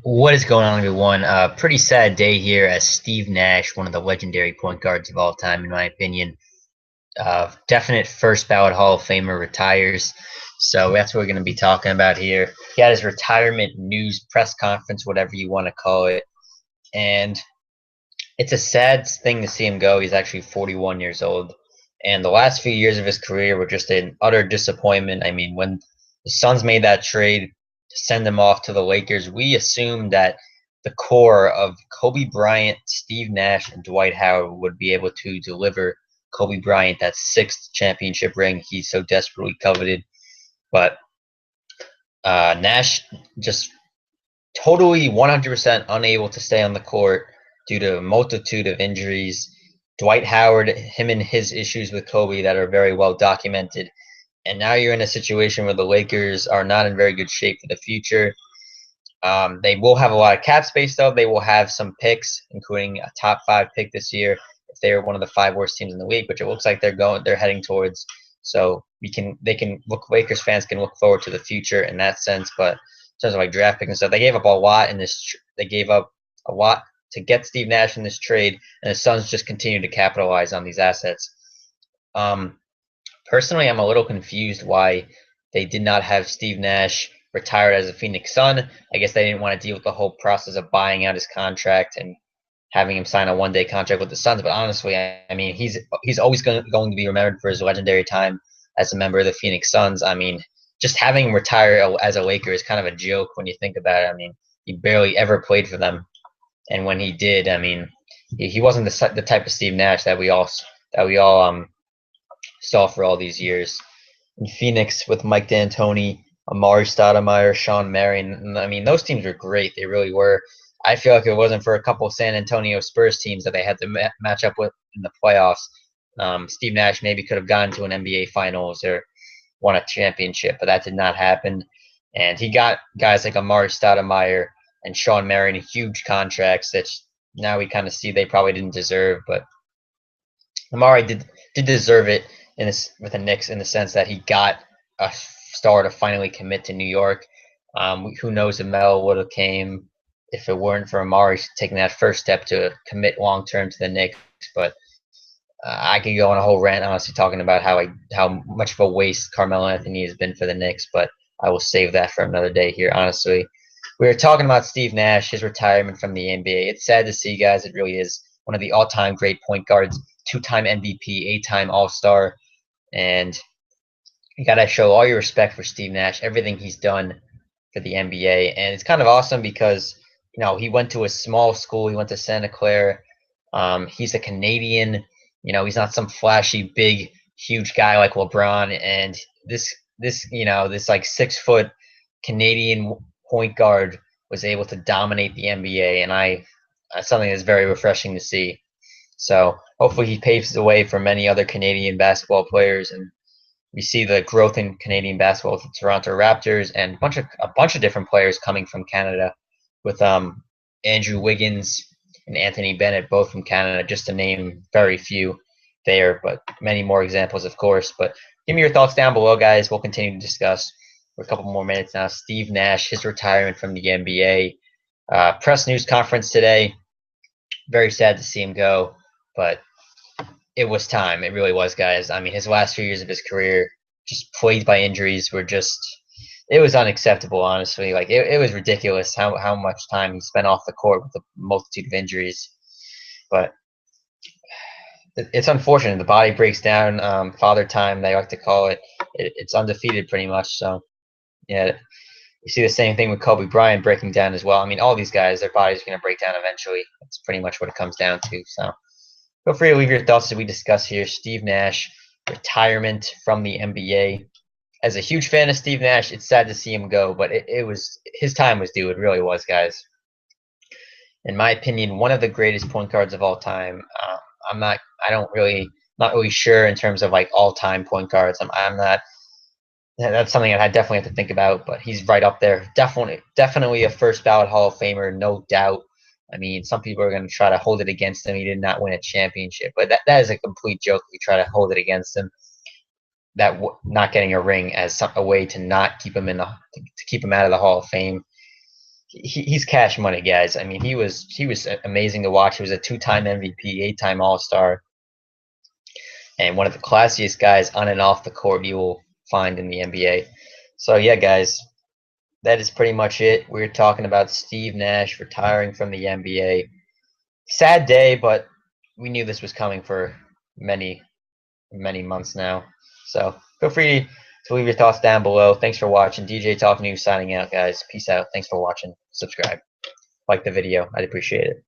What is going on, everyone? Pretty sad day here as Steve Nash, one of the legendary point guards of all time, in my opinion. Definite first ballot Hall of Famer retires. So that's what we're going to be talking about here. He had his retirement news press conference, whatever you want to call it. And it's a sad thing to see him go. He's actually 41 years old. And the last few years of his career were just an utter disappointment. I mean, when the Suns made that trade to send him off to the Lakers, we assumed that the core of Kobe Bryant, Steve Nash, and Dwight Howard would be able to deliver Kobe Bryant that sixth championship ring he so desperately coveted. But Nash just totally 100% unable to stay on the court due to a multitude of injuries. Dwight Howard, him and his issues with Kobe that are very well documented. And now you're in a situation where the Lakers are not in very good shape for the future. They will have a lot of cap space, though. They will have some picks, including a top 5 pick this year if they're one of the 5 worst teams in the league, which it looks like they're heading towards. So Lakers fans can look forward to the future in that sense. But in terms of like draft picks and stuff, they gave up a lot in this. They gave up a lot to get Steve Nash in this trade, and the Suns just continue to capitalize on these assets. Um, Personally, I'm a little confused why they did not have Steve Nash retired as a Phoenix Sun. I guess they didn't want to deal with the whole process of buying out his contract and having him sign a one-day contract with the Suns. But honestly, I mean, he's always going to be remembered for his legendary time as a member of the Phoenix Suns. I mean, just having him retire as a Laker is kind of a joke when you think about it. I mean, he barely ever played for them, and when he did, I mean, he wasn't the type of Steve Nash that we all saw for all these years. In Phoenix with Mike D'Antoni, Amari Stoudemire, Sean Marion. And, I mean, those teams were great. They really were. I feel like if it wasn't for a couple of San Antonio Spurs teams that they had to match up with in the playoffs, Steve Nash maybe could have gone to an NBA Finals or won a championship, but that did not happen. And he got guys like Amari Stoudemire and Sean Marion huge contracts that now we kind of see they probably didn't deserve. But Amari did deserve it with the Knicks in the sense that he got a star to finally commit to New York. Who knows if Melo would have came if it weren't for Amari taking that first step to commit long term to the Knicks. But I could go on a whole rant, honestly, talking about how much of a waste Carmelo Anthony has been for the Knicks. But I will save that for another day here. Honestly, we were talking about Steve Nash, his retirement from the NBA. It's sad to see, guys. It really is one of the all-time great point guards, two-time MVP, eight-time All-Star, and you got to show all your respect for Steve Nash, everything he's done for the NBA. And it's kind of awesome because, he went to a small school. He went to Santa Clara. He's a Canadian. He's not some flashy, big, huge guy like LeBron. And this like 6 foot Canadian point guard was able to dominate the NBA. And that's something that's very refreshing to see. So hopefully he paves the way for many other Canadian basketball players, and we see the growth in Canadian basketball with the Toronto Raptors and a bunch of different players coming from Canada, with Andrew Wiggins and Anthony Bennett, both from Canada, just to name very few there, but many more examples, of course. But give me your thoughts down below, guys. We'll continue to discuss for a couple more minutes now. Steve Nash, his retirement from the NBA. Press news conference today. Very sad to see him go, but it was time. It really was, guys. I mean, his last few years of his career, just plagued by injuries, it was unacceptable, honestly. Like, it was ridiculous how much time he spent off the court with a multitude of injuries. But it's unfortunate. The body breaks down. Father time, they like to call it. It's undefeated pretty much. So, yeah, you see the same thing with Kobe Bryant breaking down as well. I mean, all these guys, their bodies are going to break down eventually. That's pretty much what it comes down to. So feel free to leave your thoughts as we discuss here. Steve Nash, retirement from the NBA. As a huge fan of Steve Nash, it's sad to see him go, but it was his time was due. It really was, guys. In my opinion, one of the greatest point guards of all time. Not really sure in terms of like all-time point guards. I'm not. That's something I definitely have to think about, but he's right up there. Definitely a first ballot Hall of Famer, no doubt. I mean, some people are going to try to hold it against him. He did not win a championship, but that is a complete joke if you try to hold it against him. Not getting a ring as a way to not keep him to keep him out of the Hall of Fame. he's cash money, guys. I mean, he was amazing to watch. He was a 2-time MVP, 8-time All-Star, and one of the classiest guys on and off the court you will find in the NBA. So yeah, guys, that is pretty much it. We're talking about Steve Nash retiring from the NBA. Sad day, but we knew this was coming for many, many months now. So feel free to leave your thoughts down below. Thanks for watching. DJ Talking News signing out, guys. Peace out. Thanks for watching. Subscribe. Like the video. I'd appreciate it.